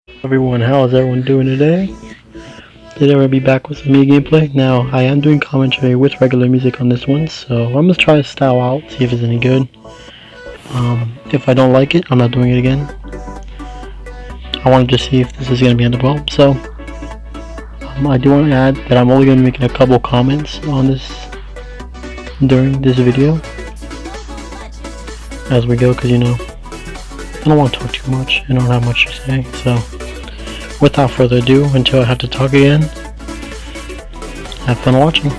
Everyone, how is everyone doing today? Today we're gonna be back with some me gameplay. Now I am doing commentary with regular music on this one, so I'm gonna try this style out, see if it's any good. If I don't like it, I'm not doing it again. I wanted to see if this is gonna be ended well. So I do want to add that I'm only gonna be making a couple comments on this during this video as we go, because I don't want to talk too much. I don't have much to say. So without further ado, until I have to talk again, have fun watching.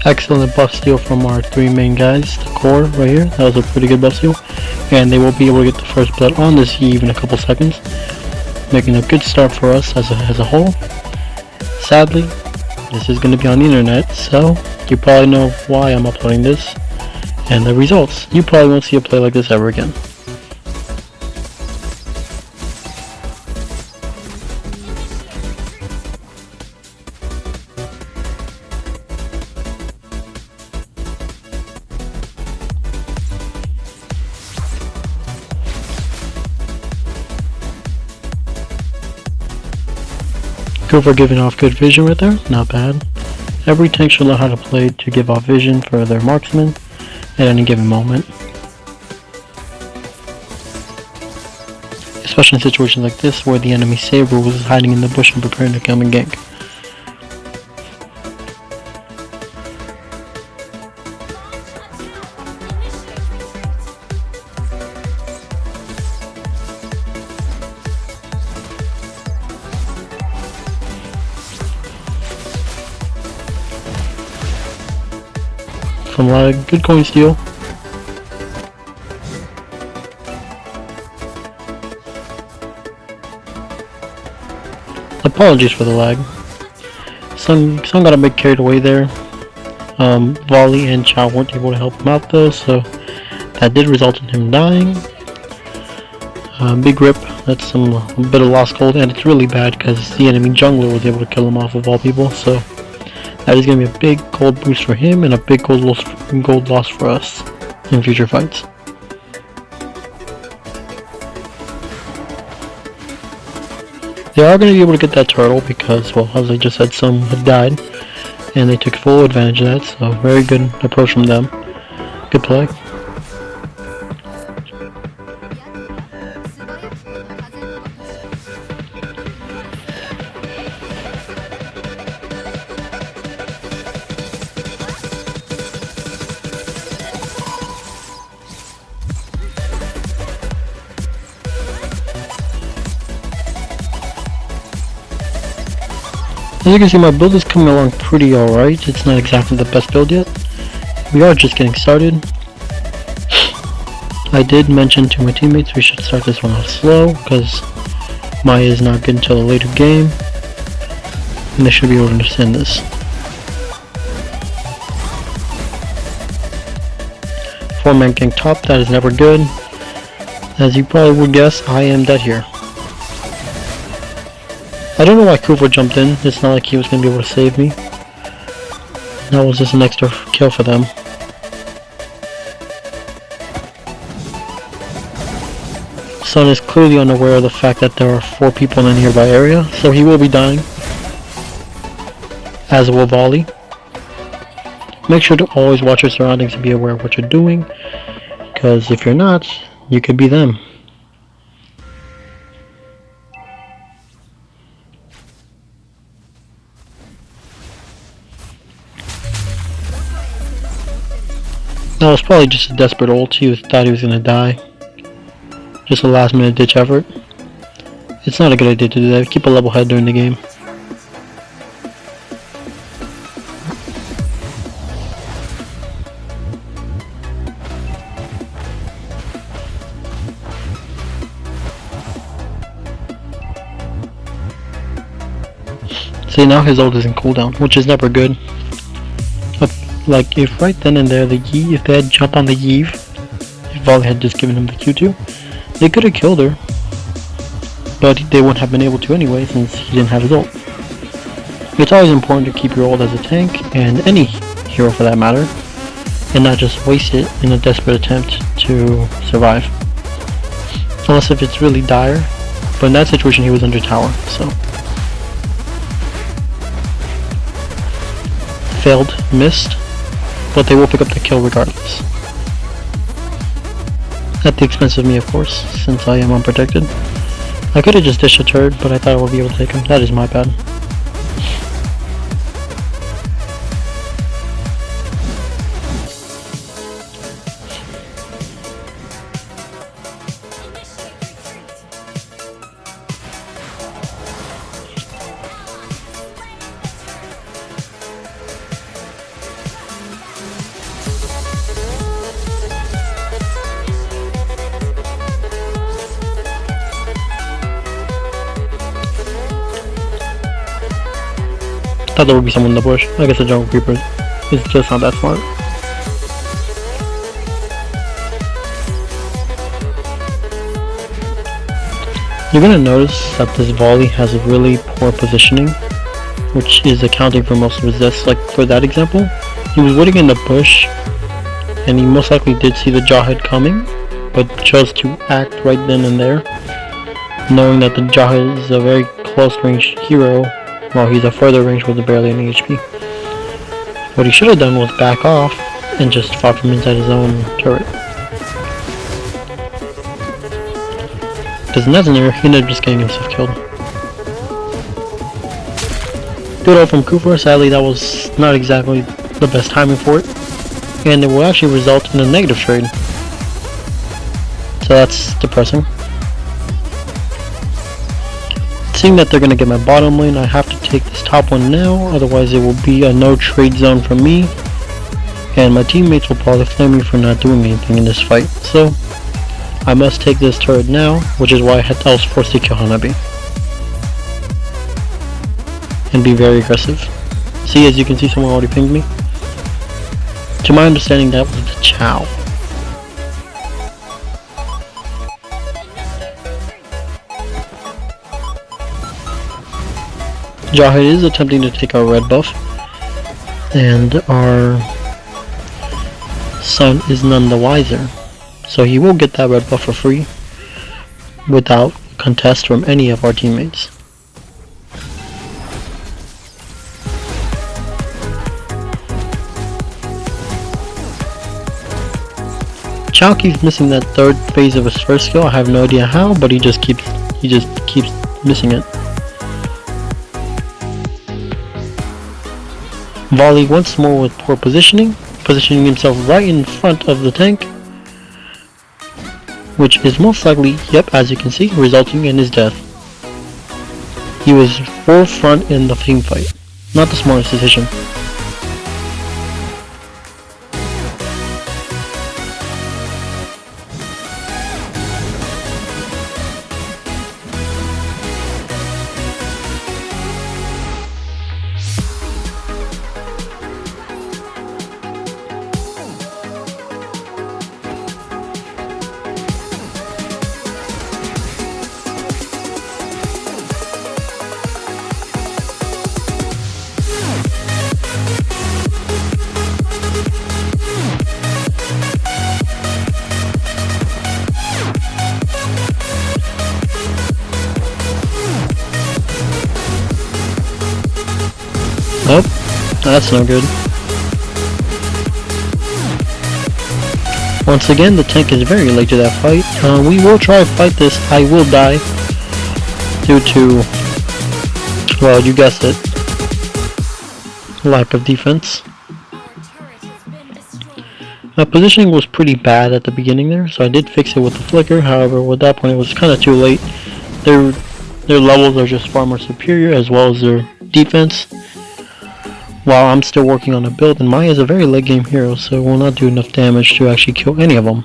Excellent buff steal from our three main guys, the core right here. That was a pretty good buff steal, and they will be able to get the first blood on this Eve in a couple seconds, making a good start for us as a whole. Sadly, this is going to be on the internet, so you probably know why I'm uploading this, and the results. You probably won't see a play like this ever again. Good for giving off good vision right there, not bad. Every tank should learn how to play to give off vision for their marksmen at any given moment. Especially in situations like this where the enemy saber was hiding in the bush and preparing to come and gank. From lag, good coin steal. Apologies for the lag. Some got a bit carried away there. Volley and Chow weren't able to help him out though, so that did result in him dying. Big rip, that's a bit of lost gold, and it's really bad because the enemy jungler was able to kill him off of all people, so that is going to be a big gold boost for him and a big gold loss for us in future fights. They are going to be able to get that turtle because, well, as I just said, some had died and they took full advantage of that, so very good approach from them. Good play. As you can see, my build is coming along pretty alright. It's not exactly the best build yet. We are just getting started. I did mention to my teammates we should start this one off slow because Maya is not good until a later game, and they should be able to understand this. Four-man gank top, that is never good. As you probably would guess, I am dead here. I don't know why Kuva jumped in. It's not like he was going to be able to save me. That was just an extra kill for them. Sun is clearly unaware of the fact that there are 4 people in the nearby area, so he will be dying. As will Volley. Make sure to always watch your surroundings and be aware of what you're doing, because if you're not, you could be them. That was probably just a desperate ult. He thought he was gonna die. Just a last minute ditch effort. It's not a good idea to do that. Keep a level head during the game. See, now his ult is in cooldown, which is never good. Like, if right then and there, if they had jumped on the Eve, if Volley had just given him the Q2, they could have killed her. But they wouldn't have been able to anyway, since he didn't have his ult. It's always important to keep your ult as a tank, and any hero for that matter, and not just waste it in a desperate attempt to survive. Unless if it's really dire, but in that situation he was under tower, so. Failed, missed, but they will pick up the kill regardless. At the expense of me, of course, since I am unprotected. I could have just dished a turret, but I thought I would be able to take him. That is my bad. Thought there would be someone in the bush. I guess the jungle creeper is just not that smart. You're gonna notice that this volley has a really poor positioning, which is accounting for most of his deaths. Like for that example, he was waiting in the bush, and he most likely did see the Jawhead coming, but chose to act right then and there, knowing that the Jawhead is a very close range hero, while he's a further range with barely any HP. What he should have done was back off and just fought from inside his own turret. Because in that scenario, he ended up just getting himself killed. Good ult from Cooper. Sadly, that was not exactly the best timing for it, and it will actually result in a negative trade. So that's depressing. Seeing that they're going to get my bottom lane, I have to take this top one now, otherwise it will be a no trade zone for me, and my teammates will probably flame me for not doing anything in this fight. So I must take this turret now, which is why I was forced to kill Hanabi and be very aggressive. See, as you can see, someone already pinged me. To my understanding, that was the Chow. Jawhead is attempting to take our red buff, and our son is none the wiser, so he will get that red buff for free without contest from any of our teammates. Chow keeps missing that third phase of his first skill. I have no idea how, but he just keeps missing it. Volley once more with poor positioning himself right in front of the tank, which is most likely, yep, as you can see, resulting in his death. He was full front in the team fight. Not the smartest decision. Nope, that's no good. Once again, the tank is very late to that fight. We will try to fight this. I will die due to, well, you guessed it, lack of defense. My positioning was pretty bad at the beginning there, so I did fix it with the flicker. However, at that point it was kind of too late. Their levels are just far more superior, as well as their defense. While I'm still working on a build, and Maya is a very late game hero, so it will not do enough damage to actually kill any of them.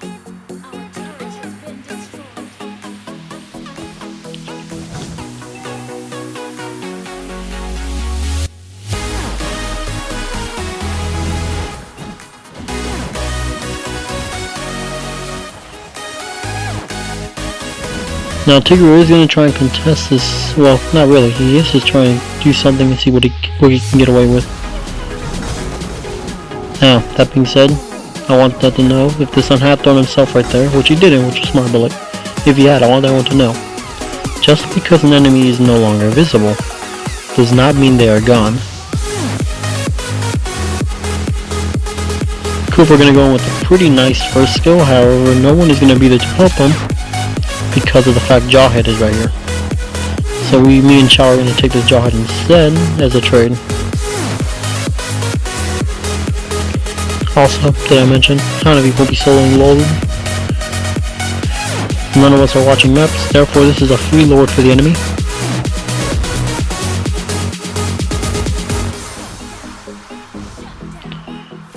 Now Tigger is going to try and contest this. Well, not really. He is just trying to do something and see what he can get away with. Now, that being said, I want that to know if the Sun had thrown himself right there, which he didn't, which is smart, but like, if he had, I want everyone to know. Just because an enemy is no longer visible does not mean they are gone. Cooper going to go in with a pretty nice first skill, however, no one is going to be there to help him because of the fact Jawhead is right here. So me and Chow are going to take this Jawhead instead as a trade. Also, did I mention, none of you will be soloing LOL. None of us are watching maps, therefore this is a free lord for the enemy.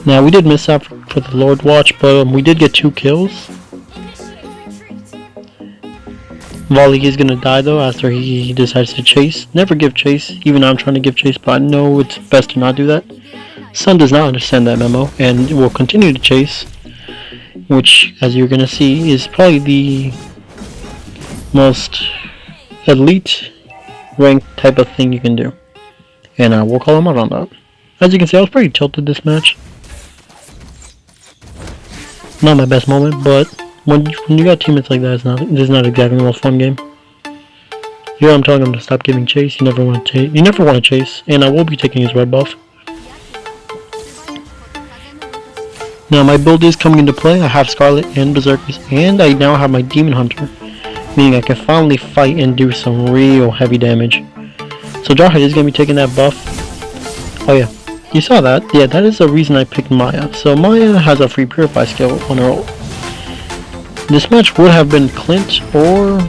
Now we did miss out for the Lord Watch, but we did get 2 kills. Volley is gonna die though after he decides to chase. Never give chase, even I'm trying to give chase, but I know it's best to not do that. Sun does not understand that memo and will continue to chase, which, as you're gonna see, is probably the most elite ranked type of thing you can do. And I will call him out on that. As you can see, I was pretty tilted this match. Not my best moment, but when you got teammates like that, this is not exactly the most fun game. Here I'm telling him to stop giving chase. You never want to chase, and I will be taking his red buff. Now my build is coming into play. I have Scarlet and Berserkers, and I now have my Demon Hunter, meaning I can finally fight and do some real heavy damage. So Jawhead is going to be taking that buff. Oh yeah, you saw that? Yeah, that is the reason I picked Maya. So Maya has a free Purify skill on her ult. This match would have been Clint or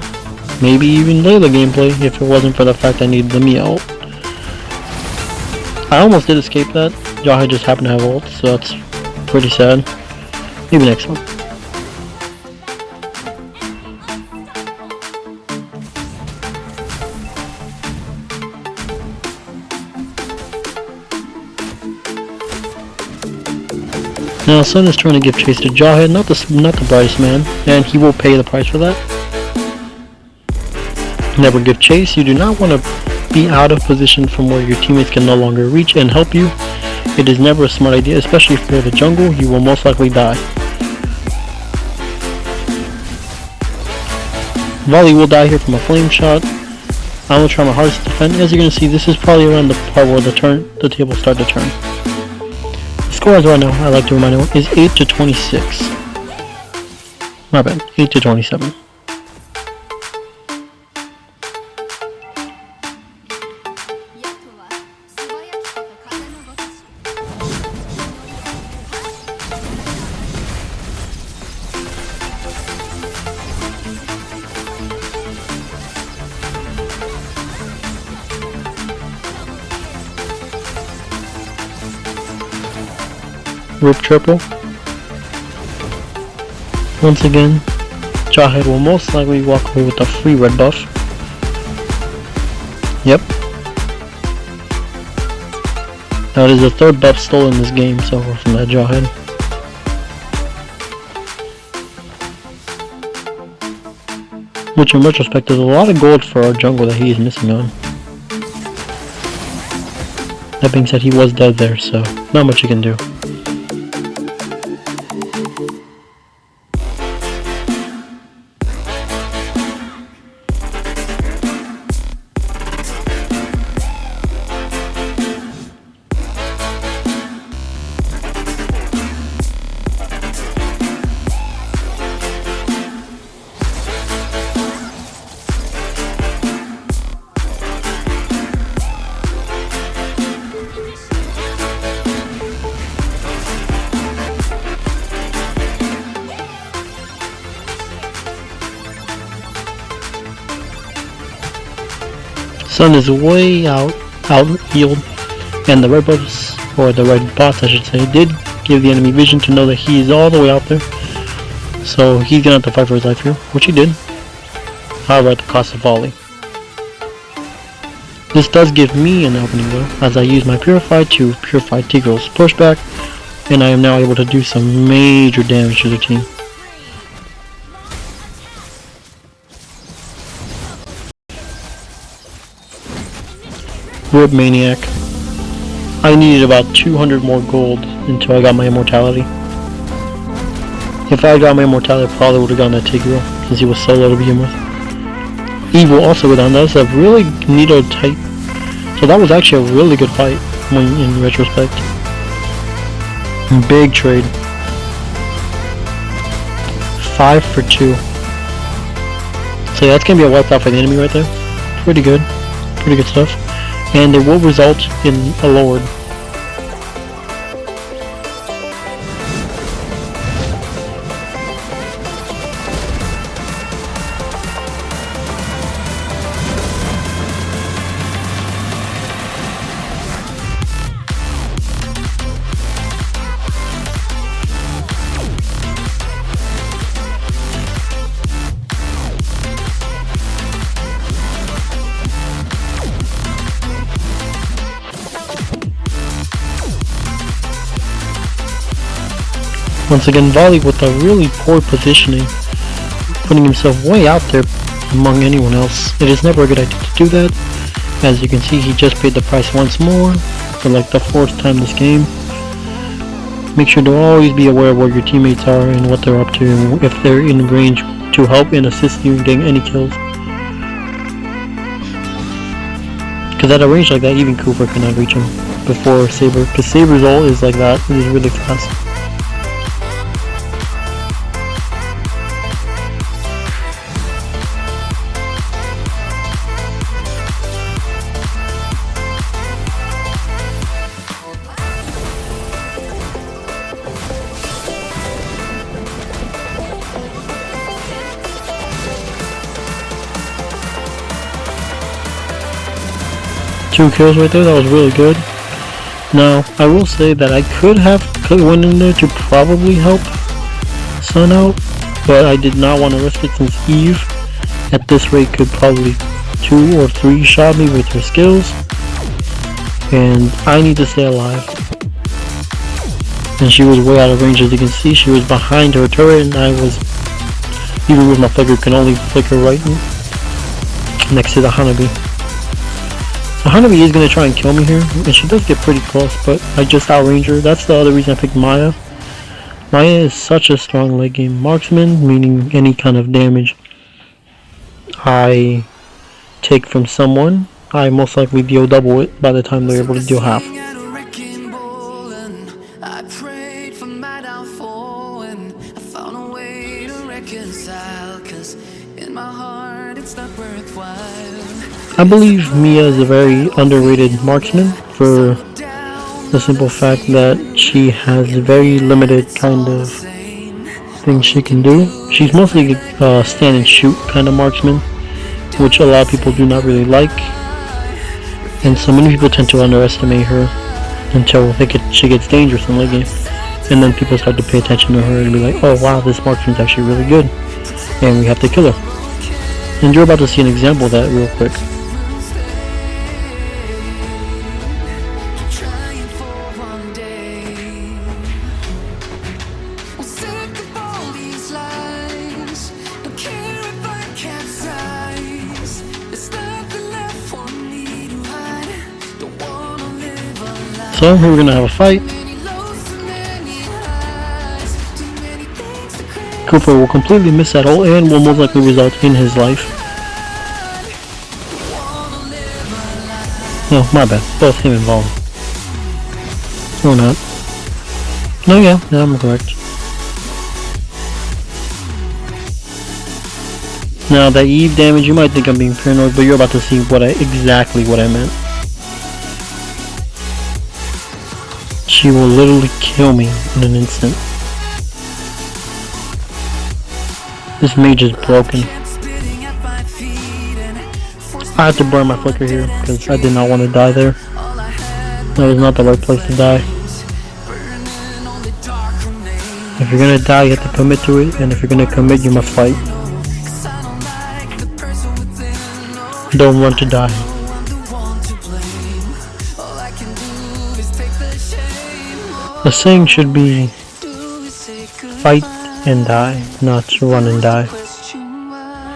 maybe even Layla gameplay if it wasn't for the fact I needed the Mia ult. I almost did escape that. Jawhead just happened to have ult, so that's pretty sad. Maybe next one. Now Sun is trying to give chase to Jawhead, not the brightest man, and he will pay the price for that. Never give chase. You do not want to be out of position from where your teammates can no longer reach and help you. It is never a smart idea, especially if you're in the jungle. You will most likely die. Volley will die here from a flame shot. I will try my hardest to defend. As you're going to see, this is probably around the part where the table start to turn. The score right now, I like to remind everyone, is 8-26. My bad, 8-27. Rip triple. Once again, Jawhead will most likely walk away with a free red buff. Yep. That is the 3rd buff stolen in this game so far from that Jawhead. Which in retrospect is a lot of gold for our jungle that he is missing on. That being said, he was dead there, so not much you can do. Sun is way out healed, and the red buffs, or the red bots I should say, did give the enemy vision to know that he is all the way out there. So he's gonna have to fight for his life here, which he did. However, at the cost of volley. This does give me an opening though, as I use my Purify to purify Tigral's pushback, and I am now able to do some major damage to the team. Rip Maniac. I needed about 200 more gold until I got my immortality. If I got my immortality, I probably would have gotten that Tigreal, since he was so low to begin with. Evil also went on. That was a really neato type. So that was actually a really good fight when in retrospect. Big trade. 5 for 2. So yeah, that's gonna be a wipe out for the enemy right there. Pretty good. Pretty good stuff. And it will result in a lord. Once again, Volley with a really poor positioning, putting himself way out there among anyone else. It is never a good idea to do that. As you can see, he just paid the price once more for like the 4th time this game. Make sure to always be aware of where your teammates are and what they're up to, and if they're in range to help and assist you in getting any kills. Because at a range like that, even Cooper cannot reach him before Saber, because Saber's ult is like that. It is really fast. Two kills right there, that was really good. Now, I will say that I could went in there to probably help Sun out, but I did not want to risk it since Eve, at this rate, could probably 2 or 3 shot me with her skills, and I need to stay alive. And she was way out of range, as you can see. She was behind her turret, and I was, even with my flicker, can only flicker right next to the Hanabi. So Hanabi is going to try and kill me here, and she does get pretty close, but I just outrange her. That's the other reason I picked Maya. Maya is such a strong late game marksman, meaning any kind of damage I take from someone, I most likely deal double it by the time they're able to deal half. I believe Mia is a very underrated marksman for the simple fact that she has very limited kind of things she can do. She's mostly a stand and shoot kind of marksman, which a lot of people do not really like, and so many people tend to underestimate her until she gets dangerous in late game, and then people start to pay attention to her and be like, oh wow, this marksman's actually really good, and we have to kill her. And you're about to see an example of that real quick. So here we're gonna have a fight. Cooper will completely miss that ult and will most likely result in his life. No, my bad. Both him and Volley. Or not. No, yeah, I'm correct. Now that Eve damage, you might think I'm being paranoid, but you're about to see exactly what I meant. She will literally kill me in an instant. This mage is broken. I had to burn my flicker here because I did not want to die there. That was not the right place to die. If you're gonna die, you have to commit to it, and if you're gonna commit, you must fight. Don't run to die. The saying should be fight and die, not run and die.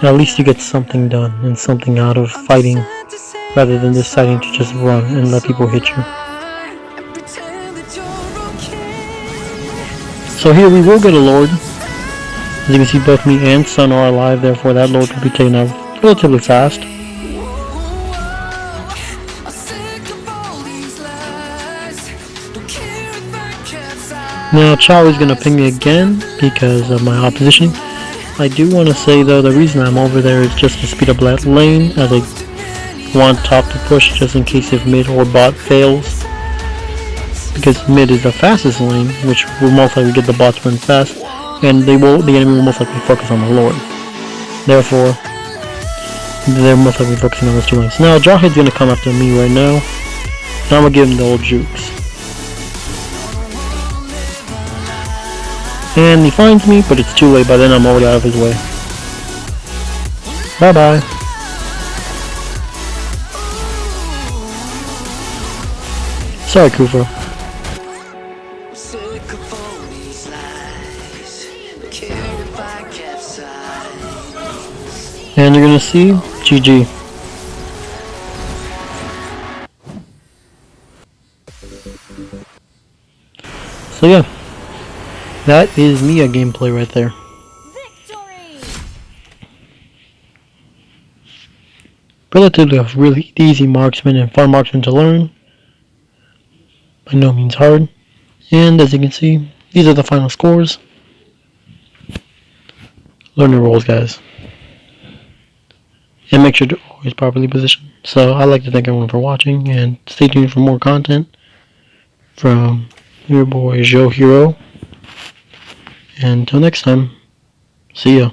At least you get something done and something out of fighting rather than deciding to just run and let people hit you. So here we will get a Lord. As you can see, both me and Sun are alive, therefore that Lord will be taken out relatively fast. Now Chow is going to ping me again because of my opposition. I do want to say though, the reason I'm over there is just to speed up that lane, as I want top to push just in case if mid or bot fails. Because mid is the fastest lane, which will most likely get the bots run fast, and the enemy will most likely focus on the Lord. Therefore, they're most likely focusing on those 2 lanes. Now Jawhead's going to come after me right now, and I'm going to give him the old jukes. And he finds me, but it's too late. By then I'm already out of his way. Bye bye. Sorry, Kufa. And you're gonna see GG. So yeah. That is Mia gameplay right there. Victory! Relatively a really easy marksman and fun marksman to learn. By no means hard. And as you can see, these are the final scores. Learn your roles, guys. And make sure to always properly position. So I'd like to thank everyone for watching, and stay tuned for more content from your boy Joe Hero. And until next time, see ya.